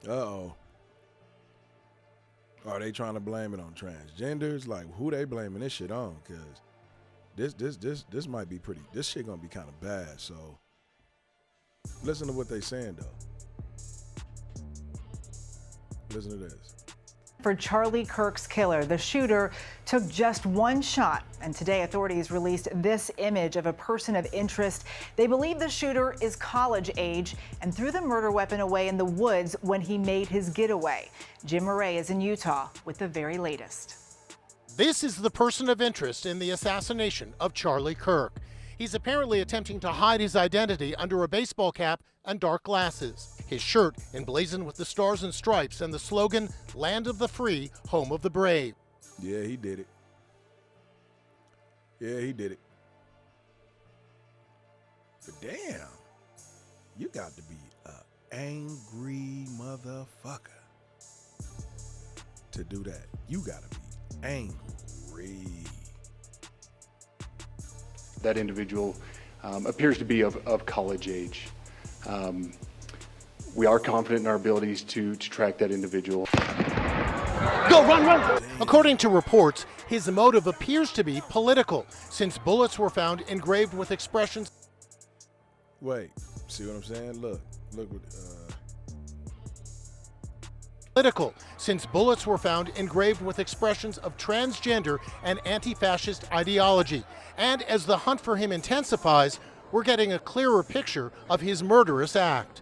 Uh-oh. Are they trying to blame it on transgenders? Like, who they blaming this shit on? Because this might be pretty, this shit gonna be kind of bad. So listen to what they saying though. Listen to this. For Charlie Kirk's killer, the shooter took just one shot, and today authorities released this image of a person of interest. They believe the shooter is college age and threw the murder weapon away in the woods when he made his getaway. Jim Murray is in Utah with the very latest. This is the person of interest in the assassination of Charlie Kirk. He's apparently attempting to hide his identity under a baseball cap and dark glasses. His shirt emblazoned with the stars and stripes and the slogan, "Land of the free, home of the brave." Yeah, he did it. Yeah, he did it. But damn, you got to be an angry motherfucker to do that. You got to be angry. That individual appears to be of college age. We are confident in our abilities to track that individual. Go, run, run! According to reports, his motive appears to be political, since bullets were found engraved with expressions. Wait, see what I'm saying? Look what. Political, since bullets were found engraved with expressions of transgender and anti-fascist ideology. And as the hunt for him intensifies, we're getting a clearer picture of his murderous act.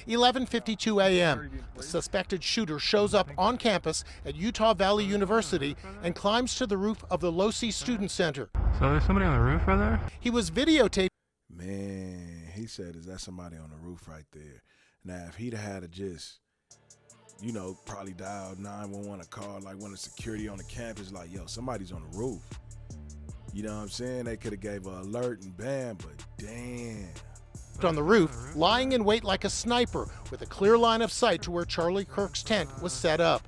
11:52 a.m. The suspected shooter shows up on campus at Utah Valley University and climbs to the roof of the Losi Student Center. So there's somebody on the roof right there? He was videotaped. Man, he said, is that somebody on the roof right there? Now, if he'd had to just, probably dial 911, a call like one of the security on the campus, like, yo, somebody's on the roof. You know what I'm saying? They could have gave an alert and bam, but damn. On the roof, lying in wait like a sniper with a clear line of sight to where Charlie Kirk's tent was set up.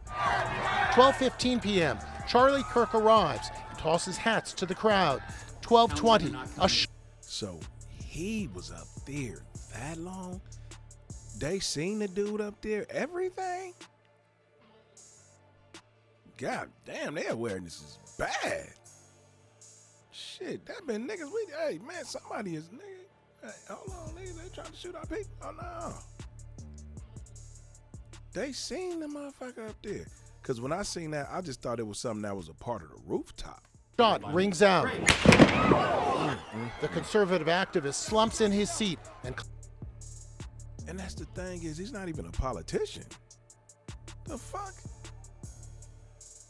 12:15 p.m., Charlie Kirk arrives and tosses hats to the crowd. 12:20, So he was up there that long? They seen the dude up there, everything? God damn, their awareness is bad. Shit, that been niggas hey man, somebody is nigga. Hey, hold on, nigga, they trying to shoot our people. Oh no. They seen the motherfucker up there. Cause when I seen that, I just thought it was something that was a part of the rooftop. shot rings out. The conservative activist slumps in his seat and that's the thing is, he's not even a politician. The fuck?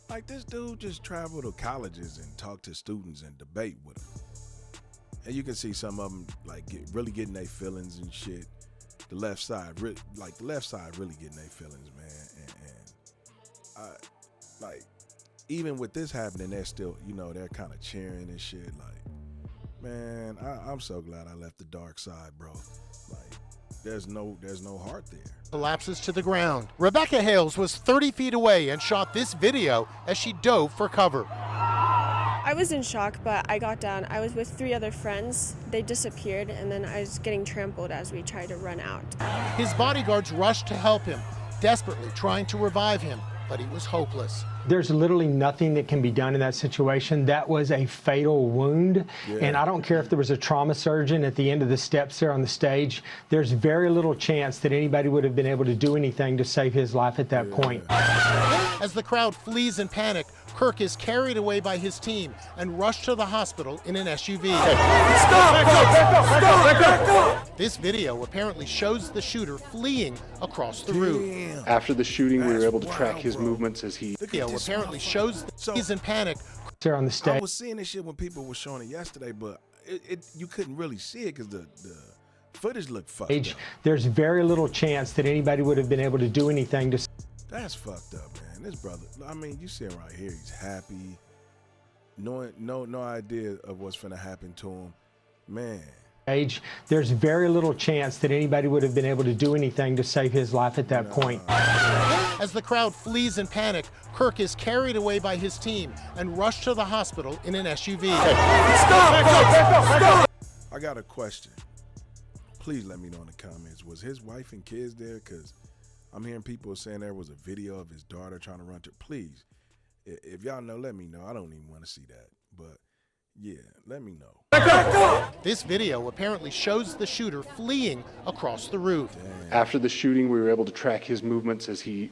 Like, this dude just traveled to colleges and talked to students and debate with them. And you can see some of them like really getting their feelings and shit. The left side really getting their feelings, man. And like, even with this happening, they're still, they're kind of cheering and shit. Like, man, I'm so glad I left the dark side, bro. Like, there's no heart there. Collapses to the ground. Rebecca Hales was 30 feet away and shot this video as she dove for cover. I was in shock, but I got down. I was with 3 other friends. They disappeared, and then I was getting trampled as we tried to run out. His bodyguards rushed to help him, desperately trying to revive him, but he was hopeless. There's literally nothing that can be done in that situation. That was a fatal wound. Yeah. And I don't care if there was a trauma surgeon at the end of the steps there on the stage. There's very little chance that anybody would have been able to do anything to save his life at that point. As the crowd flees in panic, Kirk is carried away by his team and rushed to the hospital in an SUV. Stop! This video apparently shows the shooter fleeing across the roof. After the shooting, we were able to track his movements as he... The video apparently shows he's in panic. There on the stage. I was seeing this shit when people were showing it yesterday, but you couldn't really see it because the footage looked fucked up. There's very little chance that anybody would have been able to do anything to... That's fucked up, man. This brother, I mean, you see him right here. He's happy. No idea of what's finna happen to him. Man. There's very little chance that anybody would have been able to do anything to save his life at that point. As the crowd flees in panic, Kirk is carried away by his team and rushed to the hospital in an SUV. Stop! I got a question. Please let me know in the comments. Was his wife and kids there? Because I'm hearing people saying there was a video of his daughter trying to run to. Please, if y'all know, let me know. I don't even want to see that, but yeah, let me know. This video apparently shows the shooter fleeing across the roof. Damn. After the shooting, we were able to track his movements as he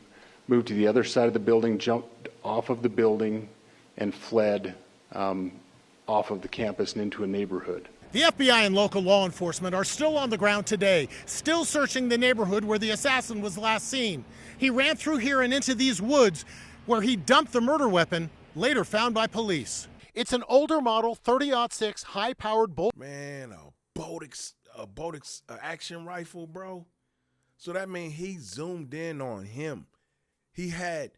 moved to the other side of the building, jumped off of the building, and fled off of the campus and into a neighborhood. The FBI and local law enforcement are still on the ground today, still searching the neighborhood where the assassin was last seen. He ran through here and into these woods where he dumped the murder weapon, later found by police. It's an older model 30-06 high-powered bolt. Man, a Boltix action rifle, bro. So that means he zoomed in on him. He had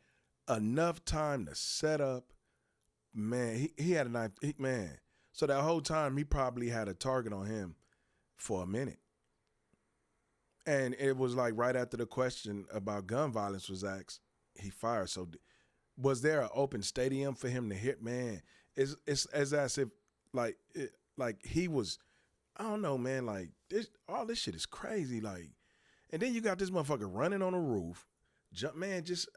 enough time to set up. Man, he had a knife. Man, so that whole time he probably had a target on him for a minute. And it was like right after the question about gun violence was asked, he fired. So was there an open stadium for him to hit? Man, it's as if like he was, I don't know, man, like all this shit is crazy. Like, and then you got this motherfucker running on a roof. Jump, man, just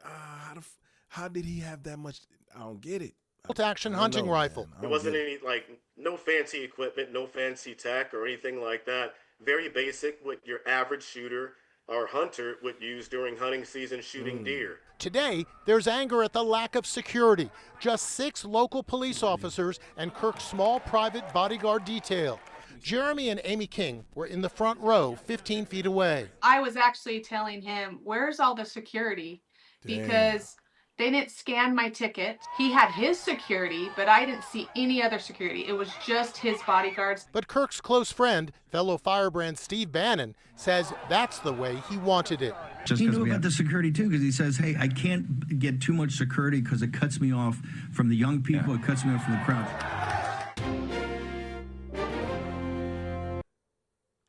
how did he have that much? I don't get it. Action hunting rifle. It wasn't any, like, no fancy equipment, no fancy tech or anything like that. Very basic, what your average shooter or hunter would use during hunting season shooting deer. Today, there's anger at the lack of security. Just 6 local police officers and Kirk's small private bodyguard detail. Jeremy and Amy King were in the front row, 15 feet away. I was actually telling him, where's all the security? Because they didn't scan my ticket. He had his security, but I didn't see any other security. It was just his bodyguards. But Kirk's close friend, fellow firebrand Steve Bannon, says that's the way he wanted it. He knew about the security too, because he says, hey, I can't get too much security because it cuts me off from the young people, it cuts me off from the crowd.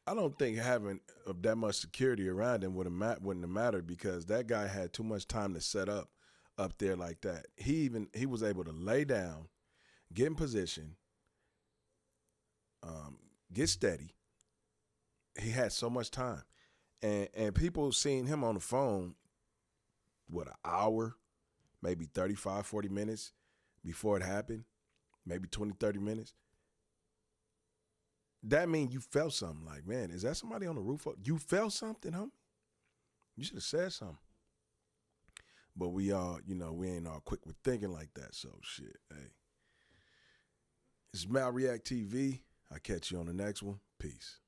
I don't think having that much security around him wouldn't have mattered, because that guy had too much time to set up there like that. He was able to lay down, get in position, get steady. He had so much time, and people seeing him on the phone, what, an hour, maybe 35, 40 minutes before it happened, maybe 20, 30 minutes. That means you felt something. Like, man, is that somebody on the roof? You felt something, homie? You should have said something. But we all, we ain't all quick with thinking like that. So, shit, hey. It's Mal React TV. I'll catch you on the next one. Peace.